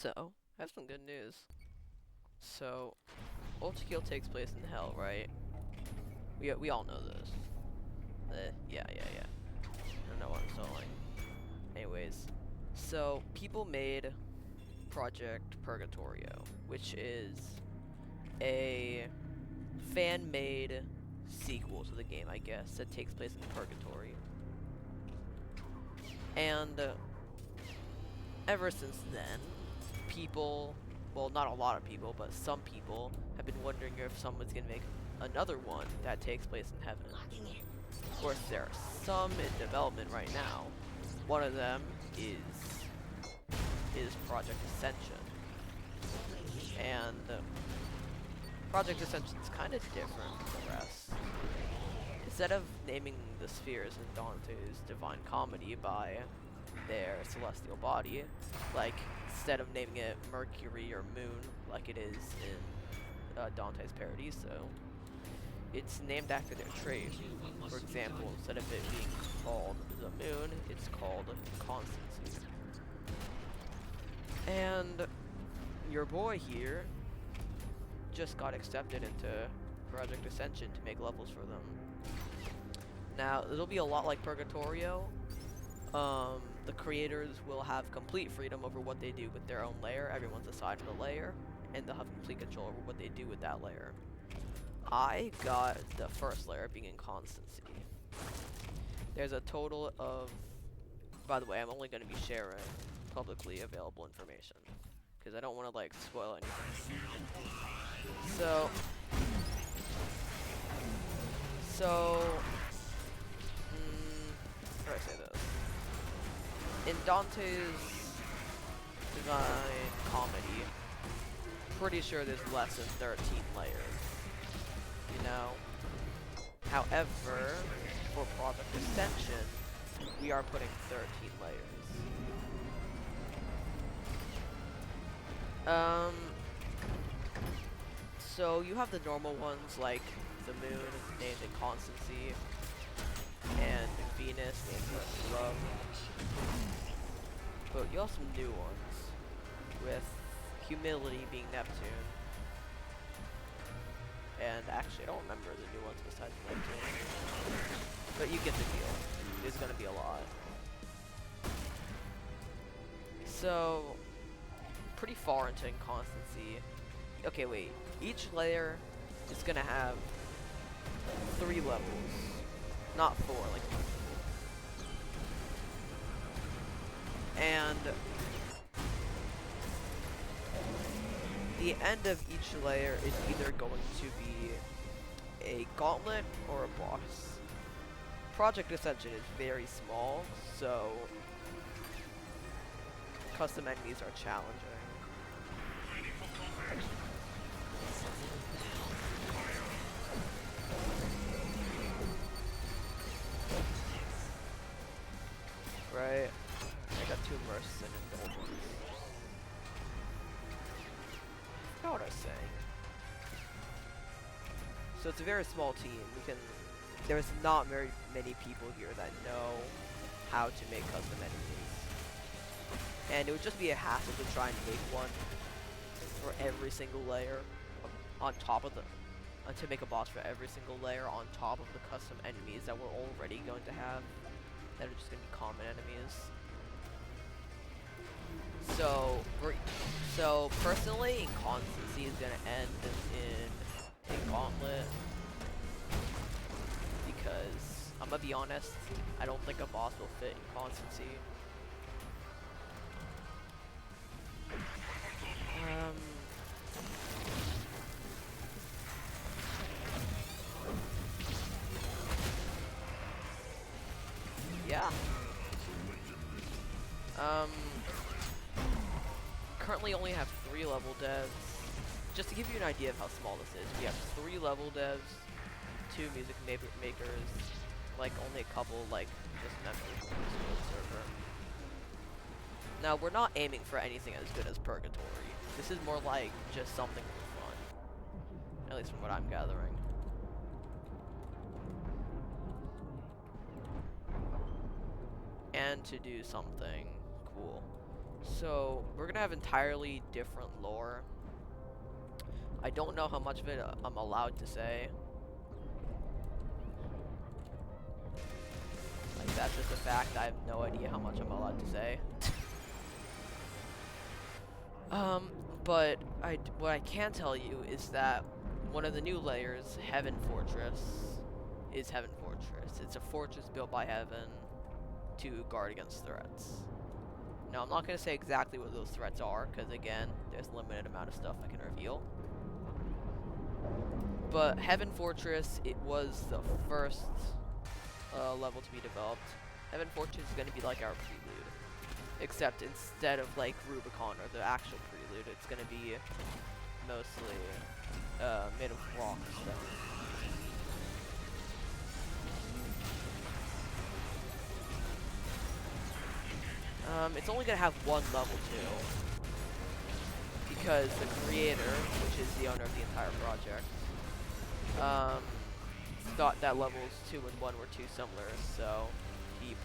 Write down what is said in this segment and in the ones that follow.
So, I have some good news. So, Ultrakill takes place in Hell, right? We all know this. Yeah. I don't know what I'm stalling. Anyways, so people made Project Purgatorio, which is a fan-made sequel to the game, I guess, that takes place in Purgatory. And ever since then, people, well, not a lot of people, but some people have been wondering if someone's gonna make another one that takes place in heaven. Of course, there are some in development right now. One of them is Project Ascension, and Project Ascension is kind of different from the rest. Instead of naming the spheres in Dante's Divine Comedy by their celestial body, like instead of naming it Mercury or Moon like it is in Dante's Paradiso, it's named after their trait. For example, instead of it being called the Moon, it's called Constancy. And your boy here just got accepted into Project Ascension to make levels for them. Now, it'll be a lot like Purgatorio. The creators will have complete freedom over what they do with their own layer. Everyone's assigned a layer, and they'll have complete control over what they do with that layer. I got the first layer being Inconstancy. There's a total of, by the way, I'm only going to be sharing publicly available information because I don't want to like spoil anything. So how do I say this? In Dante's Divine Comedy, pretty sure there's less than 13 layers. You know? However, for Project Ascension, we are putting 13 layers. So you have the normal ones like the Moon, named Inconstancy, and Venus, named Love. But you have some new ones, with Humility being Neptune. And actually, I don't remember the new ones besides Neptune. But you get the deal. There's gonna be a lot. So, pretty far into Inconstancy. Okay, wait. Each layer is gonna have 3 levels. Not 4, like and the end of each layer is either going to be a gauntlet or a boss. Project Ascension is very small, so custom enemies are challenging. Right? I got 2 mercs and indulgence. I forgot what I was saying. So it's a very small team. There's not very many people here that know how to make custom enemies. And it would just be a hassle to try and make one for every single layer on top of to make a boss for every single layer on top of the custom enemies that we're already going to have. That are just going to be common enemies. So personally, Inconstancy is going to end in a gauntlet. Because, I'm going to be honest, I don't think a boss will fit Inconstancy. Yeah. Currently only have 3 level devs. Just to give you an idea of how small this is, we have 3 level devs, 2 music makers, like only a couple like just members of the server. Now we're not aiming for anything as good as Purgatory. This is more like just something for fun. At least from what I'm gathering. And to do something cool. So we're gonna have entirely different lore. I don't know how much of it I'm allowed to say. Like, that's just a fact. I have no idea how much I'm allowed to say. But what I can tell you is that one of the new layers, Heaven Fortress, is Heaven Fortress. It's a fortress built by Heaven to guard against threats. Now, I'm not going to say exactly what those threats are, because again, there's a limited amount of stuff I can reveal. But Heaven Fortress, it was the first level to be developed. Heaven Fortress is going to be like our prelude. Except instead of like Rubicon or the actual prelude, it's going to be mostly made of rock and stone. It's only going to have one level 2. Because the creator, which is the owner of the entire project, thought that levels 2 and 1 were too similar, so he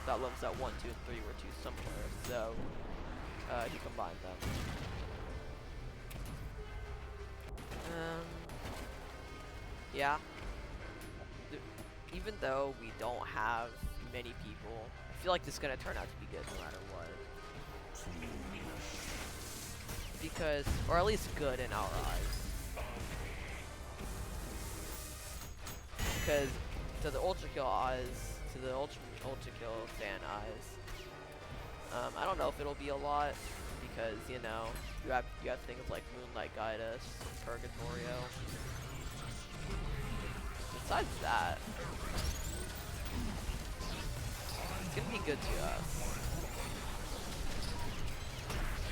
thought levels at 1, 2, and 3 were too similar, so he combined them. Yeah. Even though we don't have many people, I feel like this is gonna turn out to be good no matter what. Because, or at least good in our eyes. Because to the Ultra Kill eyes, to the Ultra Kill fan eyes, I don't know if it'll be a lot, because you know you have things like Moonlight Guide Us, Purgatorio. Besides that, it's gonna be good to us.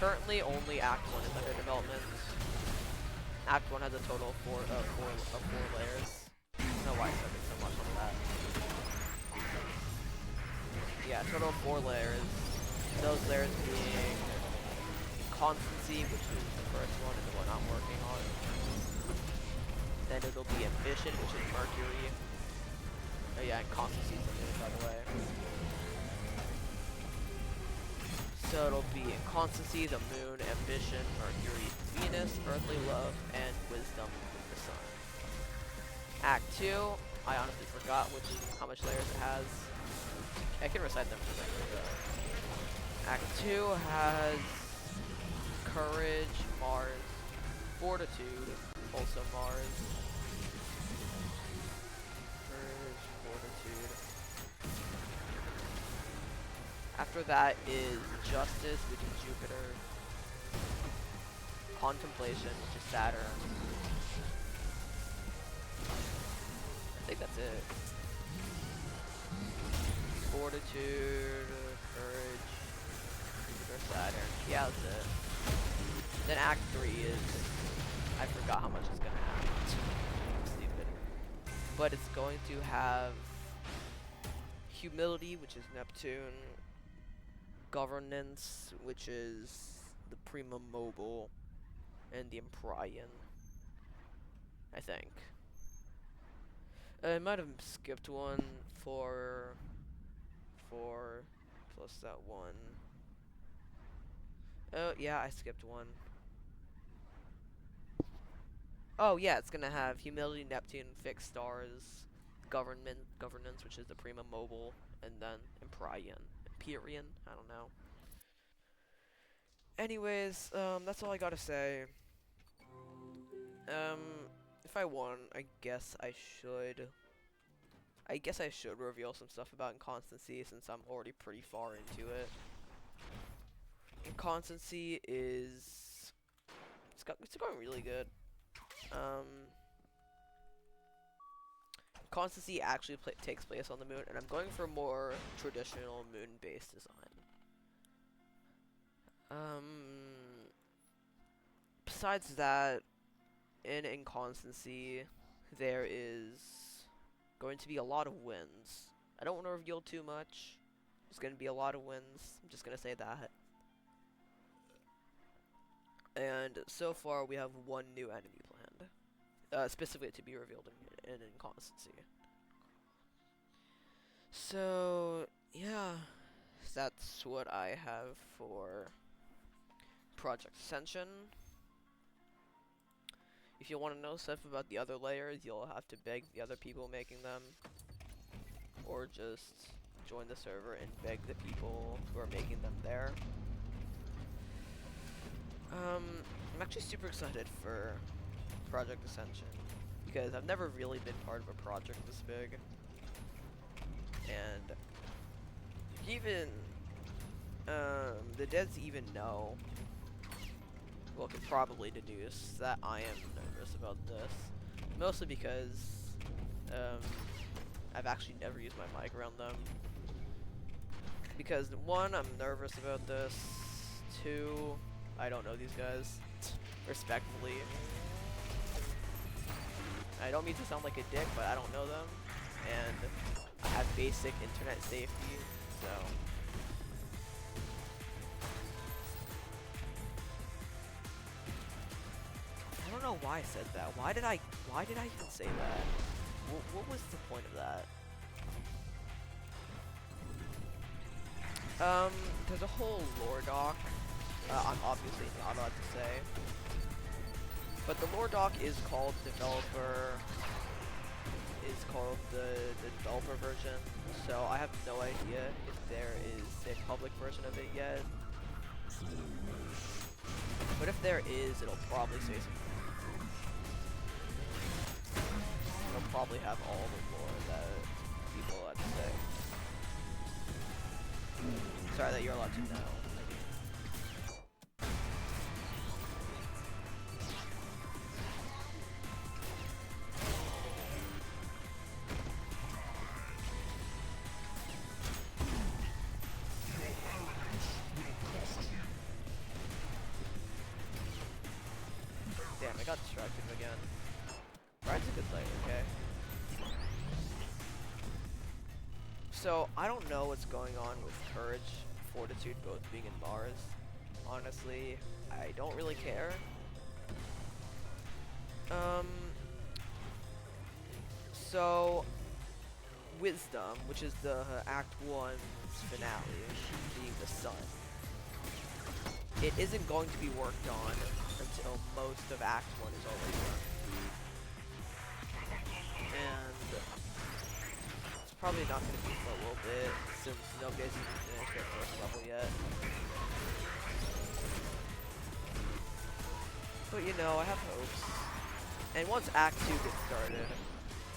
Currently, only Act 1 is under development. Act 1 has a total of four layers. I don't know why I started so much on that. Yeah, total of 4 layers. Those layers being Constancy, which is the first one and the one I'm working on. Then it'll be Ambition, which is Mercury. Oh yeah, and Constancy's the moon, by the way. So it'll be Constancy, the moon, Ambition, Mercury, Venus, Earthly Love, and Wisdom, the sun. Act 2, I honestly forgot how much layers it has. I can recite them for later. Act 2 has Courage, Mars, Fortitude, also Mars. Courage, Fortitude. After that is Justice, which is Jupiter. Contemplation, which is Saturn. I think that's it. Fortitude, Courage, Jupiter, Saturn. Yeah, that's it. Then Act 3 is, I forgot how much it's gonna have. Stupid. But it's going to have Humility, which is Neptune. Governance, which is the Prima Mobile, and the Emprian, I think. I might have skipped one for plus that one. Oh yeah, I skipped one. Oh yeah, it's gonna have Humility, Neptune, Fixed Stars, Governance, which is the Prima Mobile, and then Empyrean, I don't know. Anyways, that's all I gotta say. If I won, I guess I should reveal some stuff about Inconstancy, since I'm already pretty far into it. Inconstancy is it's going really good. Constancy actually takes place on the moon, and I'm going for more traditional moon-based design. Besides that, in Inconstancy, there is going to be a lot of wins. I don't want to reveal too much. There's going to be a lot of wins. I'm just going to say that. And so far, we have one new enemy planned. Specifically to be revealed in Inconstancy. So, yeah. that's what I have for Project Ascension. If you want to know stuff about the other layers, you'll have to beg the other people making them, or just join the server and beg the people who are making them there. I'm actually super excited for Project Ascension because I've never really been part of a project this big, and even the devs even know, well, could probably deduce that I am nervous about this, mostly because I've actually never used my mic around them. Because one, I'm nervous about this. Two, I don't know these guys, respectfully. I don't mean to sound like a dick, but I don't know them, and I have basic internet safety, so. I don't know why I said that. Why did I even say that? What was the point of that? There's a whole lore doc. I'm obviously not allowed to say, but the lore doc is called the developer version. So I have no idea if there is a public version of it yet. But if there is, it'll probably say something. It'll probably have all the lore that people allowed to say. Sorry, that you're allowed to know. Damn, I got distracted again. Brian's a good player, okay? So, I don't know what's going on with Courage, Fortitude both being in Mars. Honestly, I don't really care. So, Wisdom, which is the Act 1's finale, being the sun, it isn't going to be worked on until most of Act 1 is already done. And it's probably not going to be for a little bit, since nobody's even finished their first level yet. But you know, I have hopes. And once Act 2 gets started,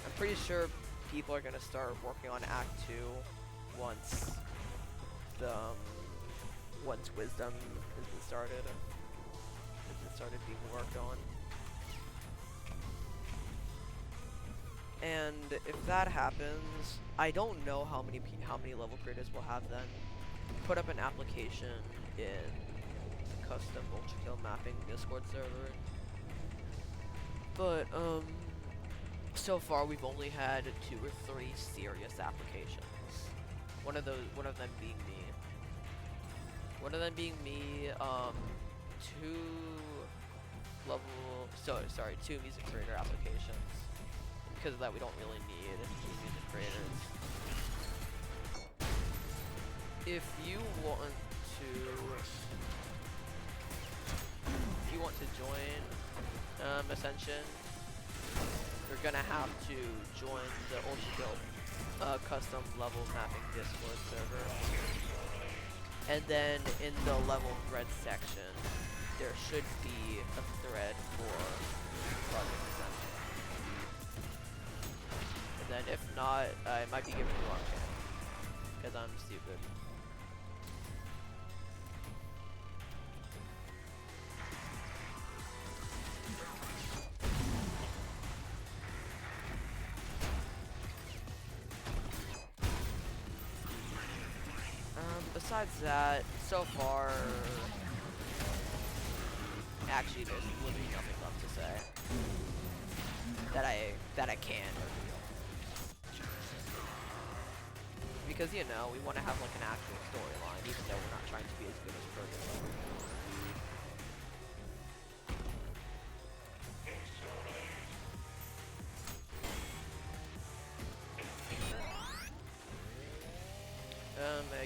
I'm pretty sure people are going to start working on Act 2 once Wisdom has been started. Started being worked on. And if that happens, I don't know how many level creators will have then put up an application in the custom ultra kill mapping Discord server. But so far we've only had 2 or 3 serious applications. One of them being me. Two music creator applications. Because of that, we don't really need 2 music creators. If you want to join Ascension, you're gonna have to join the Ultra Guild custom level mapping Discord server. And then in the level thread section, there should be a thread for Project Ascension. And then if not, I might be giving the wrong channel, because I'm stupid. Besides that, so far, actually there's literally nothing left to say that I can reveal. Because, you know, we want to have like an actual storyline, even though we're not trying to be as good as Purgatory.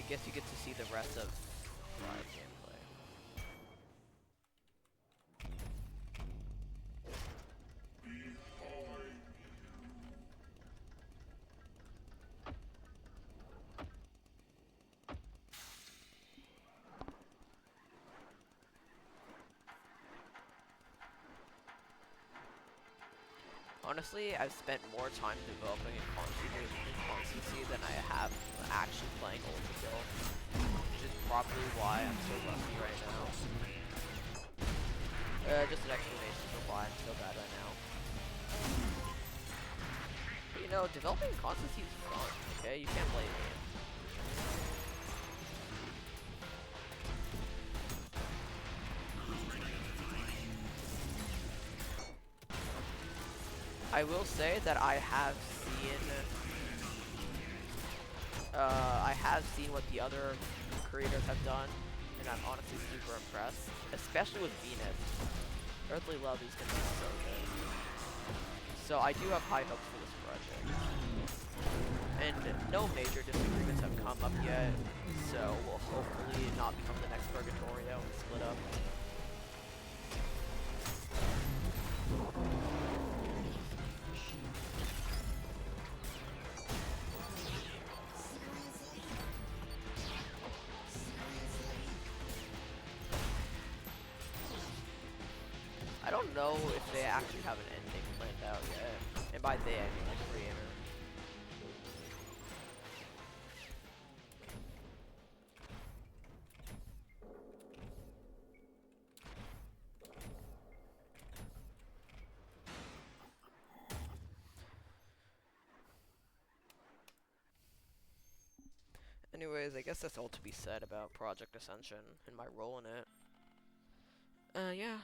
guess you get to see the rest of live gameplay. Honestly, I've spent more time developing in consistency than I have actually playing Overkill, which is probably why I'm so rusty right now. Just an explanation for why I'm so bad right now. But you know, developing consistency is fun, okay? You can't blame me. I will say that I have seen what the other creators have done, and I'm honestly super impressed, especially with Venus. Earthly Love is gonna be so good. So I do have high hopes for this project. And no major disagreements have come up yet, so we'll hopefully not become the next Purgatorio and split up. I don't know if they actually have an ending planned out yet. And by they, I mean like creator. Anyways, I guess that's all to be said about Project Ascension and my role in it. Yeah.